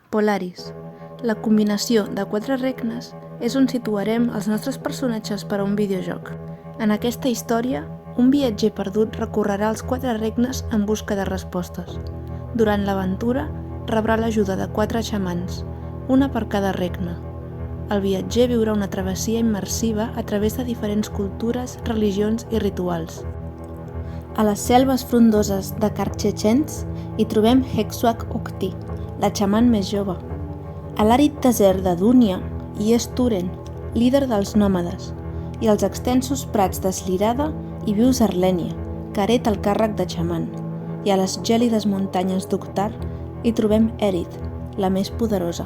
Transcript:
Polaris. La combinació de 4 regnes és on situarem els nostres personatges per a un videojoc. En aquesta història, un viatger perdut recorrerà els 4 regnes en busca de respostes. Durant l'aventura, rebrà l'ajuda de 4 xamans, una per cada regne. El viatger viurà una travessia immersiva a través de diferents cultures, religions i rituals. A les selves frondoses de Karchechens hi trobem Hexuaq Uqti, la xaman més jove. A l'àrid desert de Dunia hi és Turen, líder dels nòmades, i als extensos prats d'Eslirada hi viu Zarlènia, que hereta el càrrec de xaman, i a les gèlides muntanyes d'Uqtar hi trobem Erid, la més poderosa.